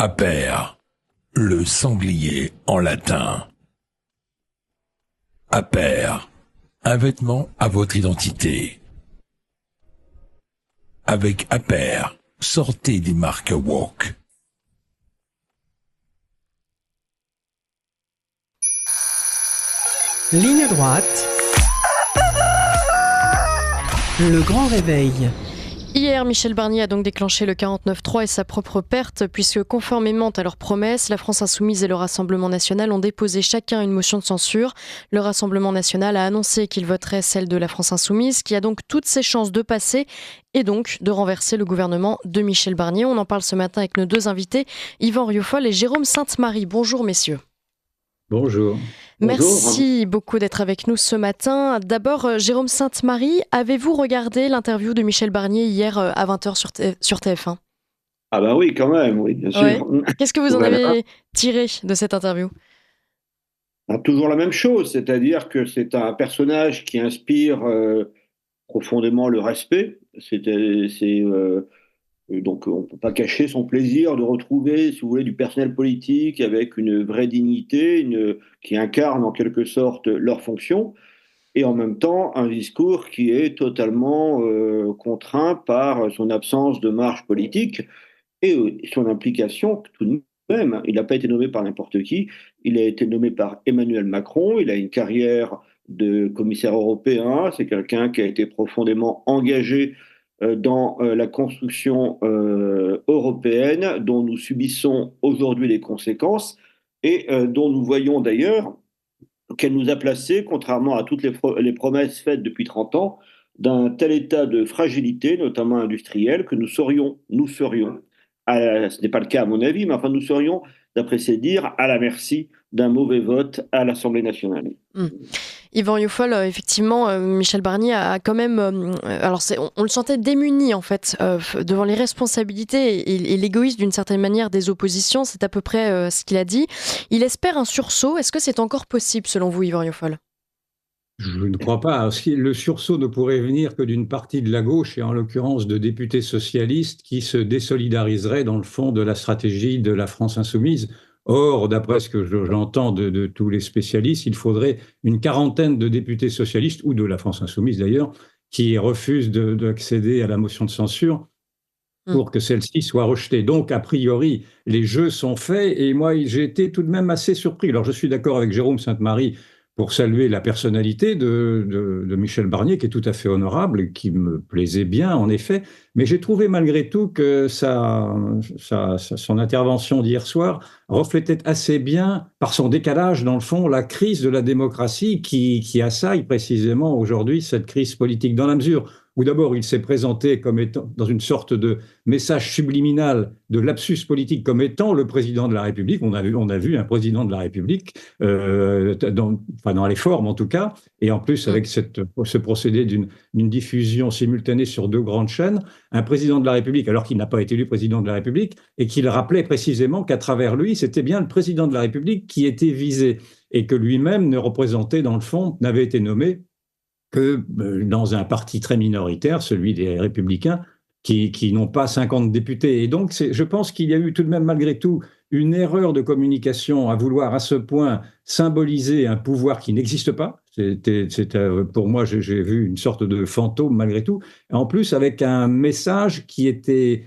Aper, le sanglier en latin. Aper, un vêtement à votre identité. Avec Aper, sortez des marques woke. Ligne droite. Le grand réveil. Hier, Michel Barnier a donc déclenché le 49.3 et sa propre perte, puisque conformément à leurs promesses, la France Insoumise et le Rassemblement National ont déposé chacun une motion de censure. Le Rassemblement National a annoncé qu'il voterait celle de la France Insoumise, qui a donc toutes ses chances de passer et donc de renverser le gouvernement de Michel Barnier. On en parle ce matin avec nos deux invités, Yvan Rioufol et Jérôme Sainte-Marie. Bonjour messieurs. Bonjour. Merci beaucoup d'être avec nous ce matin. D'abord, Jérôme Sainte-Marie, avez-vous regardé l'interview de Michel Barnier hier à 20h sur TF1 ? Ah bah oui, quand même, oui, bien sûr. Ouais. Qu'est-ce que vous en avez tiré de cette interview ? Toujours la même chose, c'est-à-dire que c'est un personnage qui inspire profondément le respect. Donc on ne peut pas cacher son plaisir de retrouver, si vous voulez, du personnel politique avec une vraie dignité, qui incarne en quelque sorte leur fonction, et en même temps un discours qui est totalement contraint par son absence de marge politique et son implication tout de même. Il n'a pas été nommé par n'importe qui, il a été nommé par Emmanuel Macron, il a une carrière de commissaire européen, c'est quelqu'un qui a été profondément engagé dans la construction européenne dont nous subissons aujourd'hui les conséquences et dont nous voyons d'ailleurs qu'elle nous a placés, contrairement à toutes les promesses faites depuis 30 ans, d'un tel état de fragilité, notamment industrielle, que ce n'est pas le cas à mon avis, mais enfin nous serions, d'après ses dires, à la merci d'un mauvais vote à l'Assemblée nationale. Yvan Rioufol, effectivement, Michel Barnier a quand même... on le sentait démuni, en fait, devant les responsabilités et l'égoïsme, d'une certaine manière, des oppositions. C'est à peu près ce qu'il a dit. Il espère un sursaut. Est-ce que c'est encore possible, selon vous, Yvan Rioufol ? Je ne crois pas. Le sursaut ne pourrait venir que d'une partie de la gauche, et en l'occurrence de députés socialistes qui se désolidariseraient dans le fond de la stratégie de la France insoumise. Or, d'après ce que j'entends de tous les spécialistes, il faudrait une quarantaine de députés socialistes, ou de la France insoumise d'ailleurs, qui refusent d'accéder à la motion de censure pour que celle-ci soit rejetée. Donc, a priori, les jeux sont faits, et moi, j'ai été tout de même assez surpris. Alors, je suis d'accord avec Jérôme Sainte-Marie pour saluer la personnalité de Michel Barnier, qui est tout à fait honorable, qui me plaisait bien, en effet. Mais j'ai trouvé malgré tout que son intervention d'hier soir reflétait assez bien, par son décalage, dans le fond, la crise de la démocratie qui assaille précisément aujourd'hui cette crise politique, dans la mesure où d'abord il s'est présenté comme étant dans une sorte de message subliminal de lapsus politique comme étant le président de la République. On a vu un président de la République, dans les formes en tout cas, et en plus avec ce procédé d'une diffusion simultanée sur 2 grandes chaînes, un président de la République, alors qu'il n'a pas été élu président de la République, et qu'il rappelait précisément qu'à travers lui, c'était bien le président de la République qui était visé, et que lui-même ne représentait, dans le fond, n'avait été nommé que dans un parti très minoritaire, celui des Républicains, qui n'ont pas 50 députés. Et donc, je pense qu'il y a eu tout de même, malgré tout, une erreur de communication à vouloir à ce point symboliser un pouvoir qui n'existe pas. Pour moi, j'ai vu une sorte de fantôme, malgré tout. Et en plus, avec un message qui était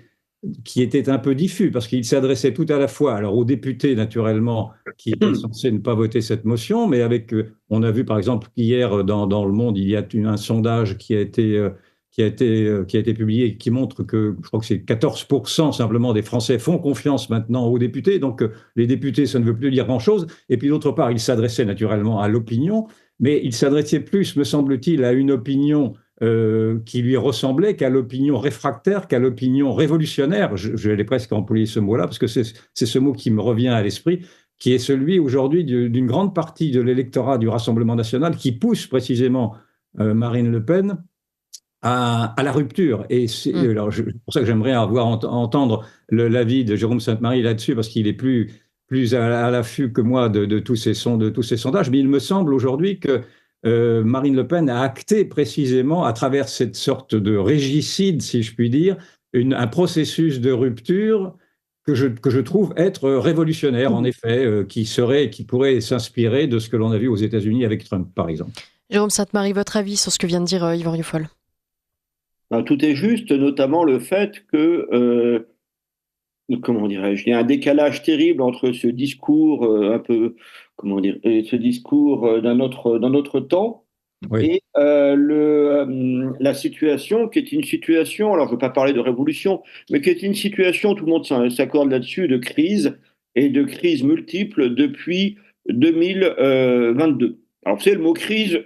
un peu diffus, parce qu'il s'adressait tout à la fois alors aux députés, naturellement, qui étaient censés ne pas voter cette motion, mais on a vu par exemple qu'hier, dans Le Monde, il y a un sondage qui a été publié, qui montre que, je crois que c'est 14% simplement des Français font confiance maintenant aux députés, donc les députés, ça ne veut plus dire grand-chose. Et puis d'autre part, il s'adressait naturellement à l'opinion, mais il s'adressait plus, me semble-t-il, à une opinion qui lui ressemblait qu'à l'opinion réfractaire, qu'à l'opinion révolutionnaire. Je vais presque employer ce mot-là, parce que c'est ce mot qui me revient à l'esprit, qui est celui aujourd'hui d'une grande partie de l'électorat du Rassemblement national qui pousse précisément Marine Le Pen à la rupture. Et c'est pour ça que j'aimerais entendre l'avis de Jérôme Sainte-Marie là-dessus, parce qu'il est plus à l'affût que moi de tous ces sondages. Mais il me semble aujourd'hui que Marine Le Pen a acté précisément, à travers cette sorte de régicide, si je puis dire, un processus de rupture que je trouve être révolutionnaire, en effet, qui pourrait s'inspirer de ce que l'on a vu aux États-Unis avec Trump, par exemple. Jérôme Sainte-Marie, votre avis sur ce que vient de dire Yvan Rioufol? Ben, tout est juste, notamment le fait que, comment dirais-je, il y a un décalage terrible entre ce discours un peu, comment dire, ce discours d'un autre temps Oui. et la situation qui est une situation, alors je ne veux pas parler de révolution, mais qui est une situation, tout le monde s'accorde là-dessus, de crise et de crise multiples depuis 2022. Alors, vous savez, le mot crise,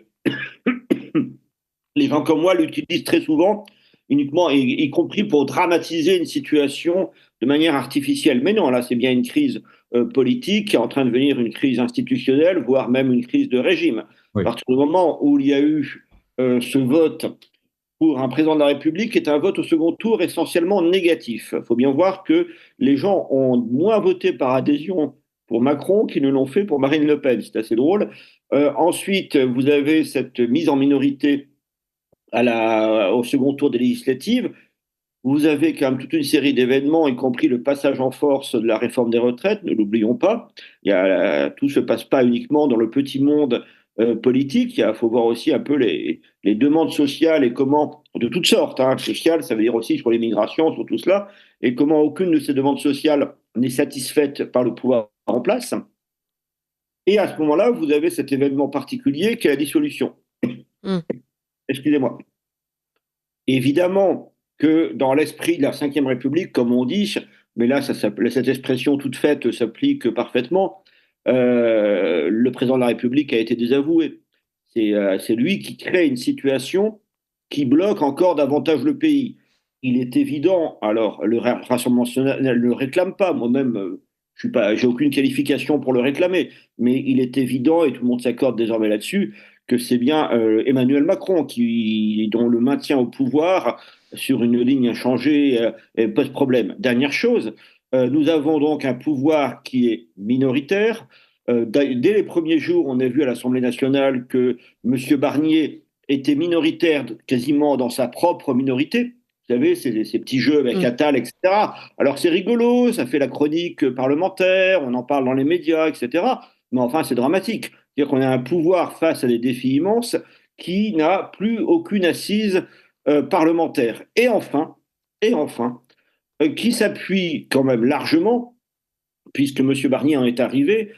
les gens comme moi l'utilisent très souvent, uniquement, y compris pour dramatiser une situation de manière artificielle. Mais non, là, c'est bien une crise politique qui est en train de devenir une crise institutionnelle, voire même une crise de régime. Oui. À partir du moment où il y a eu ce vote pour un président de la République, qui est un vote au second tour essentiellement négatif. Il faut bien voir que les gens ont moins voté par adhésion pour Macron qu'ils ne l'ont fait pour Marine Le Pen. C'est assez drôle. Ensuite, vous avez cette mise en minorité au second tour des législatives. Vous avez quand même toute une série d'événements, y compris le passage en force de la réforme des retraites, ne l'oublions pas. Tout ne se passe pas uniquement dans le petit monde politique. Il faut voir aussi un peu les demandes sociales et comment, de toutes sortes, sociales, ça veut dire aussi sur l'immigration, sur tout cela, et comment aucune de ces demandes sociales n'est satisfaite par le pouvoir en place. Et à ce moment-là, vous avez cet événement particulier qui est la dissolution. Excusez-moi. Évidemment que dans l'esprit de la Ve République, comme on dit, mais là, cette expression toute faite s'applique parfaitement, le président de la République a été désavoué. C'est lui qui crée une situation qui bloque encore davantage le pays. Il est évident, alors le Rassemblement national ne le réclame pas, moi-même, j'ai aucune qualification pour le réclamer, mais il est évident, et tout le monde s'accorde désormais là-dessus, que c'est bien Emmanuel Macron dont le maintien au pouvoir sur une ligne inchangée pose problème. Dernière chose, nous avons donc un pouvoir qui est minoritaire. Dès les premiers jours, on a vu à l'Assemblée nationale que M. Barnier était minoritaire quasiment dans sa propre minorité. Vous savez, ces petits jeux avec Attal, etc. Alors c'est rigolo, ça fait la chronique parlementaire, on en parle dans les médias, etc. Mais enfin, c'est dramatique. C'est-à-dire qu'on a un pouvoir face à des défis immenses qui n'a plus aucune assise parlementaire. Et enfin, qui s'appuie quand même largement, puisque M. Barnier en est arrivé,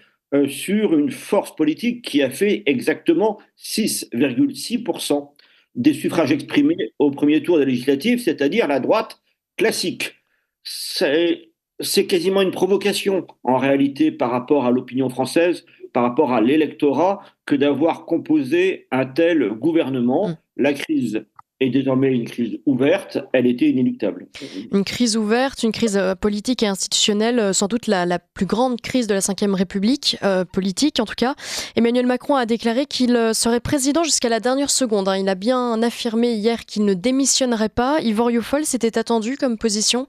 sur une force politique qui a fait exactement 6,6% des suffrages exprimés au premier tour des législatives, c'est-à-dire la droite classique. C'est quasiment une provocation, en réalité, par rapport à l'opinion française, par rapport à l'électorat, que d'avoir composé un tel gouvernement. La crise est désormais une crise ouverte, elle était inéluctable. Une crise ouverte, une crise politique et institutionnelle, sans doute la plus grande crise de la Ve République, politique en tout cas. Emmanuel Macron a déclaré qu'il serait président jusqu'à la dernière seconde. Il a bien affirmé hier qu'il ne démissionnerait pas. Yvan Rioufol, c'était attendu comme position ?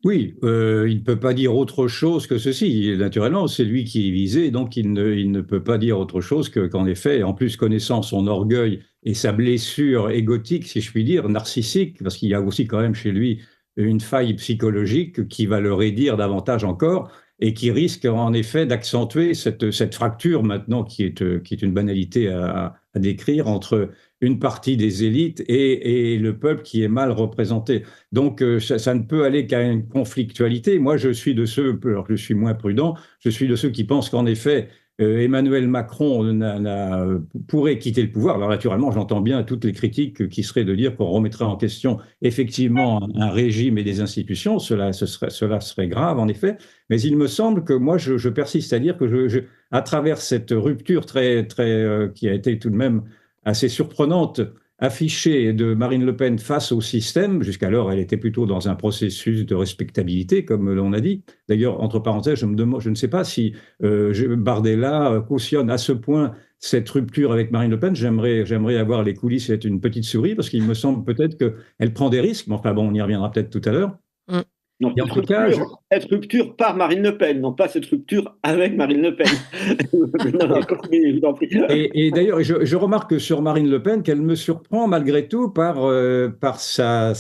Oui, il ne peut pas dire autre chose que ceci. Naturellement, c'est lui qui est visé, donc il ne peut pas dire autre chose qu'en effet, en plus connaissant son orgueil et sa blessure égotique, si je puis dire, narcissique, parce qu'il y a aussi quand même chez lui une faille psychologique qui va le raidir davantage encore et qui risque en effet d'accentuer cette fracture maintenant qui est une banalité à décrire entre une partie des élites et le peuple qui est mal représenté. Donc ça ne peut aller qu'à une conflictualité. Moi, je suis de ceux, alors je suis moins prudent, je suis de ceux qui pensent qu'en effet, Emmanuel Macron pourrait quitter le pouvoir. Alors naturellement, j'entends bien toutes les critiques qui seraient de dire qu'on remettrait en question effectivement un régime et des institutions. Cela serait grave, en effet. Mais il me semble que moi, je persiste à dire que à travers cette rupture qui a été tout de même assez surprenante, affichée de Marine Le Pen face au système. Jusqu'alors, elle était plutôt dans un processus de respectabilité, comme l'on a dit. D'ailleurs, entre parenthèses, je ne sais pas si Bardella cautionne à ce point cette rupture avec Marine Le Pen. J'aimerais avoir les coulisses et être une petite souris, parce qu'il me semble peut-être qu'elle prend des risques. Mais enfin bon, on y reviendra peut-être tout à l'heure. Non, Et en tout cas, cette rupture par Marine Le Pen, non pas cette rupture avec Marine Le Pen. Non, non, continuez, je vous en prie. et d'ailleurs, je remarque sur Marine Le Pen qu'elle me surprend malgré tout par sa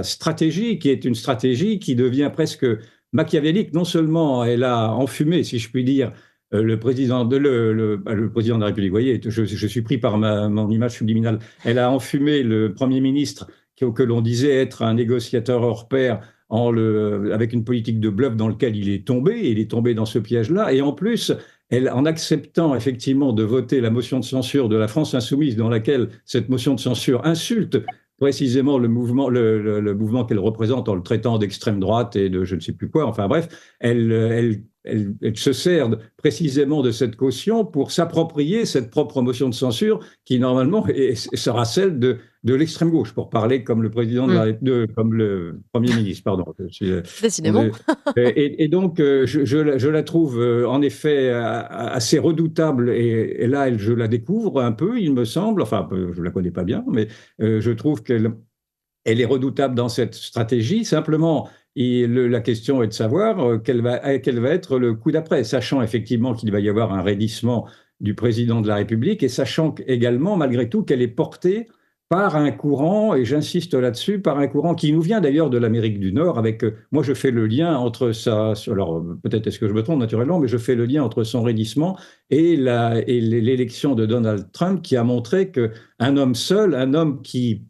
stratégie, qui est une stratégie qui devient presque machiavélique. Non seulement elle a enfumé, si je puis dire, le président de la République. Vous voyez, je suis pris par mon image subliminale. Elle a enfumé le Premier ministre que l'on disait être un négociateur hors pair avec une politique de bluff dans lequel il est tombé. Il est tombé dans ce piège-là. Et en plus, en acceptant effectivement de voter la motion de censure de la France insoumise, dans laquelle cette motion de censure insulte précisément le mouvement qu'elle représente en le traitant d'extrême droite et de je ne sais plus quoi, enfin bref, elle se sert précisément de cette caution pour s'approprier cette propre motion de censure qui normalement sera celle de l'extrême gauche, pour parler comme le président comme le Premier ministre, pardon. Décidément. Et donc, je la trouve en effet assez redoutable, et là, je la découvre un peu, il me semble, enfin, je la connais pas bien, mais je trouve qu'elle est redoutable dans cette stratégie. Simplement, la question est de savoir quel va être le coup d'après, sachant effectivement qu'il va y avoir un raidissement du président de la République, et sachant également, malgré tout, qu'elle est portée par un courant, et j'insiste là-dessus, par un courant qui nous vient d'ailleurs de l'Amérique du Nord, moi je fais le lien entre ça, alors peut-être est-ce que je me trompe naturellement, mais je fais le lien entre son raidissement et l'élection de Donald Trump, qui a montré qu'un homme seul, un homme qui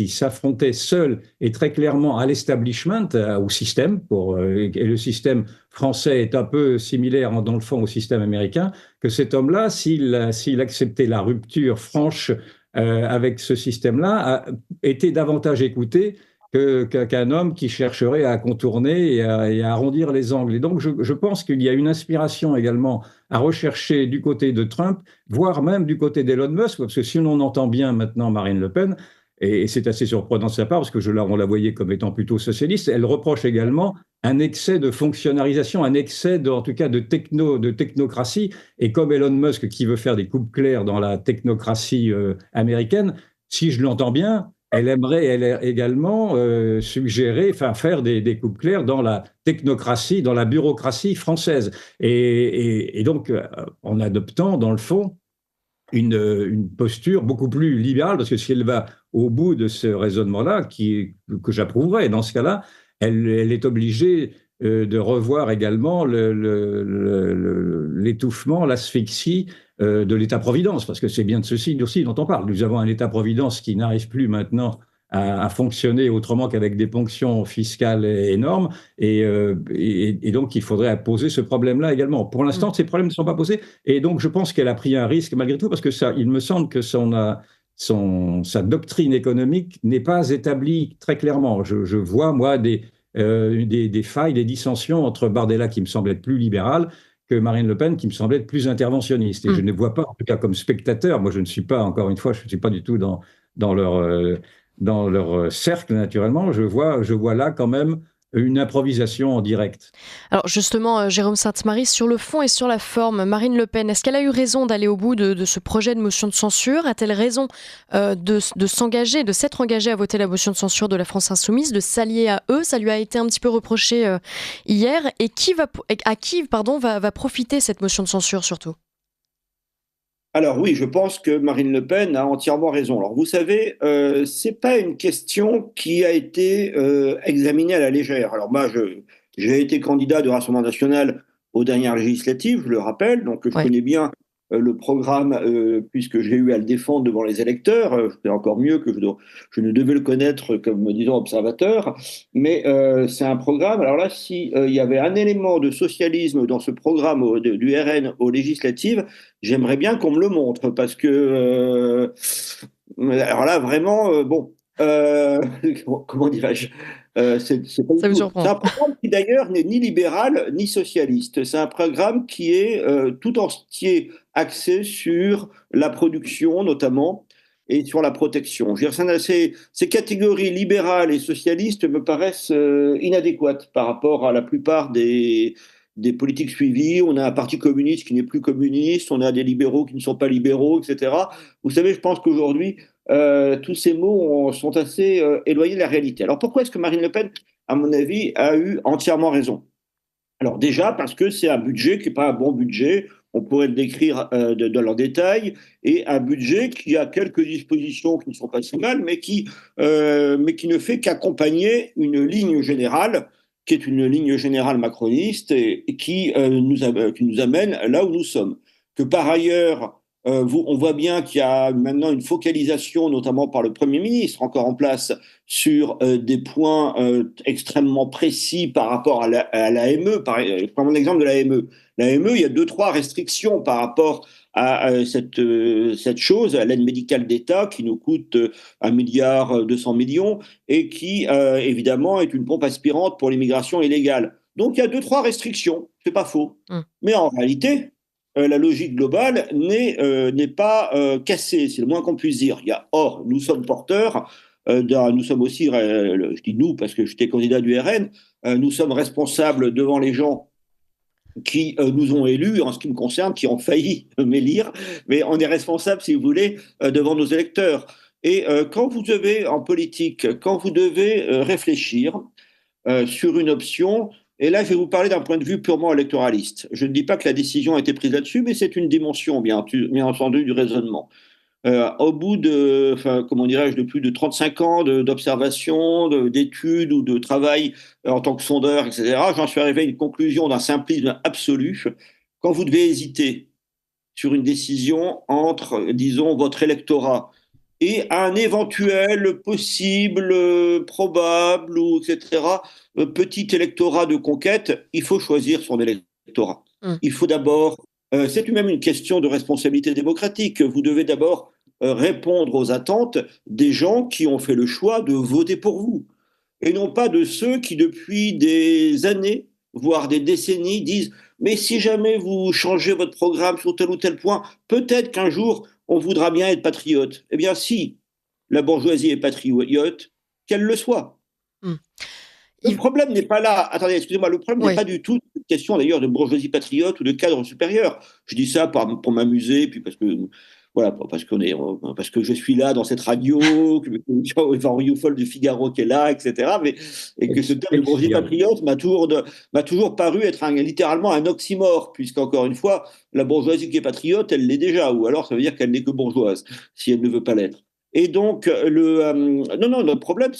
s'affrontait seul et très clairement à l'establishment, au système, et le système français est un peu similaire dans le fond au système américain, que cet homme-là, s'il acceptait la rupture franche avec ce système-là, a été davantage écouté qu'un homme qui chercherait à contourner et à arrondir les angles. Et donc, je pense qu'il y a une inspiration également à rechercher du côté de Trump, voire même du côté d'Elon Musk, parce que si l'on entend bien maintenant Marine Le Pen, et c'est assez surprenant de sa part, parce que on la voyait comme étant plutôt socialiste, elle reproche également un excès de fonctionnalisation, un excès en tout cas de technocratie. Et comme Elon Musk qui veut faire des coupes claires dans la technocratie américaine, si je l'entends bien, elle aimerait également suggérer, enfin faire des coupes claires dans la technocratie, dans la bureaucratie française. Et donc, en adoptant, dans le fond, une posture beaucoup plus libérale, parce que si elle va au bout de ce raisonnement-là, que j'approuverais dans ce cas-là, elle est obligée de revoir également l'étouffement, l'asphyxie de l'État-providence, parce que c'est bien de ceci aussi dont on parle. Nous avons un État-providence qui n'arrive plus maintenant à fonctionner autrement qu'avec des ponctions fiscales énormes, et donc il faudrait poser ce problème-là également. Pour l'instant, ces problèmes ne sont pas posés, et donc je pense qu'elle a pris un risque malgré tout, parce que il me semble que sa doctrine économique n'est pas établie très clairement. Je vois, moi, des failles, des dissensions entre Bardella, qui me semble être plus libéral, que Marine Le Pen, qui me semble être plus interventionniste. Et je ne vois pas, en tout cas comme spectateur, moi je ne suis pas, encore une fois, je ne suis pas du tout dans leur cercle, naturellement, je vois là quand même une improvisation en direct. Alors justement, Jérôme Sainte-Marie, sur le fond et sur la forme, Marine Le Pen, est-ce qu'elle a eu raison d'aller au bout de ce projet de motion de censure? A-t-elle raison de s'être engagée à voter la motion de censure de la France Insoumise, de s'allier à eux? Ça lui a été un petit peu reproché hier. Et à qui va profiter cette motion de censure surtout? Alors oui, je pense que Marine Le Pen a entièrement raison. Alors vous savez, c'est pas une question qui a été examinée à la légère. Alors moi, j'ai été candidat du Rassemblement national aux dernières législatives, je le rappelle, donc je connais bien le programme puisque j'ai eu à le défendre devant les électeurs. C'est encore mieux que je ne devais le connaître comme, disons, observateur. Mais c'est un programme. Alors là, si il y avait un élément de socialisme dans ce programme du RN aux législatives, j'aimerais bien qu'on me le montre, parce que alors là, vraiment, bon, comment dirais-je, c'est Ça vous surprend? C'est un programme qui d'ailleurs n'est ni libéral ni socialiste. C'est un programme qui est tout entier axé sur la production notamment et sur la protection. Je veux dire, ces catégories libérales et socialistes me paraissent inadéquates par rapport à la plupart des politiques suivies. On a un parti communiste qui n'est plus communiste, on a des libéraux qui ne sont pas libéraux, etc. Vous savez, je pense qu'aujourd'hui, tous ces mots sont assez éloignés de la réalité. Alors pourquoi est-ce que Marine Le Pen à mon avis, a eu entièrement raison. Alors déjà, parce que c'est un budget qui n'est pas un bon budget, on pourrait le décrire dans le détail, et un budget qui a quelques dispositions qui ne sont pas si mal, mais qui ne fait qu'accompagner une ligne générale, qui est une ligne générale macroniste, et qui nous amène là où nous sommes. Que par ailleurs, on voit bien qu'il y a maintenant une focalisation, notamment par le Premier ministre, encore en place, sur des points extrêmement précis par rapport à l'AME. Je prends mon exemple de l'AME. L'AME, il y a 2-3 restrictions par rapport à cette chose, à l'aide médicale d'État, qui nous coûte 1,2 milliard et qui, évidemment, est une pompe aspirante pour l'immigration illégale. Donc, il y a 2-3 restrictions, c'est pas faux. Mais en réalité, la logique globale n'est pas cassée, c'est le moins qu'on puisse dire. Or, nous sommes porteurs, nous sommes aussi, je dis nous parce que j'étais candidat du RN, nous sommes responsables devant les gens qui nous ont élus, en ce qui me concerne, qui ont failli m'élire, mais on est responsable, si vous voulez, devant nos électeurs. Et quand vous devez, en politique, quand vous devez réfléchir sur une option, et là, je vais vous parler d'un point de vue purement électoraliste. Je ne dis pas que la décision a été prise là-dessus, mais c'est une dimension, bien entendu, du raisonnement. Au bout de plus de 35 ans d'observation, d'études ou de travail en tant que sondeur, etc., j'en suis arrivé à une conclusion d'un simplisme absolu. Quand vous devez hésiter sur une décision entre, disons, votre électorat et un éventuel, possible, probable, etc., petit électorat de conquête, il faut choisir son électorat. Il faut d'abord, c'est même une question de responsabilité démocratique, vous devez d'abord répondre aux attentes des gens qui ont fait le choix de voter pour vous, et non pas de ceux qui, depuis des années, voire des décennies, disent « mais si jamais vous changez votre programme sur tel ou tel point, peut-être qu'un jour, on voudra bien être patriote. » Eh bien, si la bourgeoisie est patriote, qu'elle le soit. Le problème n'est pas là. Attendez, excusez-moi, le problème n'est pas du tout une question d'ailleurs de bourgeoisie patriote ou de cadre supérieur. Je dis ça pour m'amuser, puis parce que je suis là dans cette radio, que Yvan Rioufol du Figaro qui est là, etc. Et que ce terme de bourgeoisie patriote m'a toujours paru être littéralement un oxymore, puisqu'encore une fois, la bourgeoisie qui est patriote, elle l'est déjà, ou alors ça veut dire qu'elle n'est que bourgeoise, si elle ne veut pas l'être. Et donc, le problème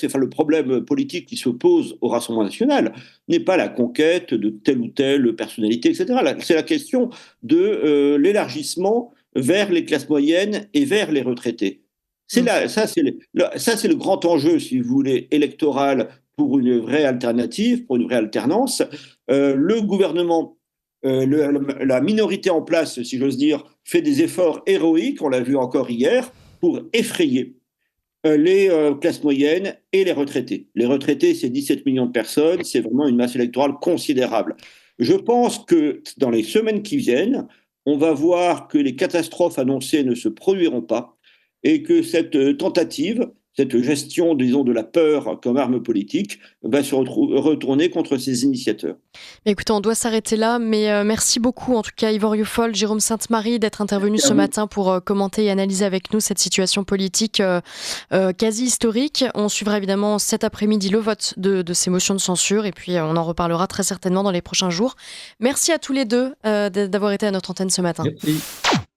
politique qui se pose au Rassemblement national n'est pas la conquête de telle ou telle personnalité, etc. C'est la question de l'élargissement vers les classes moyennes et vers les retraités. Ça, c'est le grand enjeu, si vous voulez, électoral pour une vraie alternative, pour une vraie alternance. Le gouvernement, la minorité en place, si j'ose dire, fait des efforts héroïques, on l'a vu encore hier, pour effrayer les classes moyennes et les retraités. Les retraités, c'est 17 millions de personnes, c'est vraiment une masse électorale considérable. Je pense que dans les semaines qui viennent, on va voir que les catastrophes annoncées ne se produiront pas et que cette tentative, cette gestion, disons, de la peur comme arme politique va se retourner contre ses initiateurs. Écoutez, on doit s'arrêter là, mais merci beaucoup, en tout cas, Yvan Rioufol, Jérôme Sainte-Marie, d'être intervenus ce matin pour commenter et analyser avec nous cette situation politique quasi historique. On suivra évidemment cet après-midi le vote de ces motions de censure, et puis on en reparlera très certainement dans les prochains jours. Merci à tous les deux d'avoir été à notre antenne ce matin. Merci.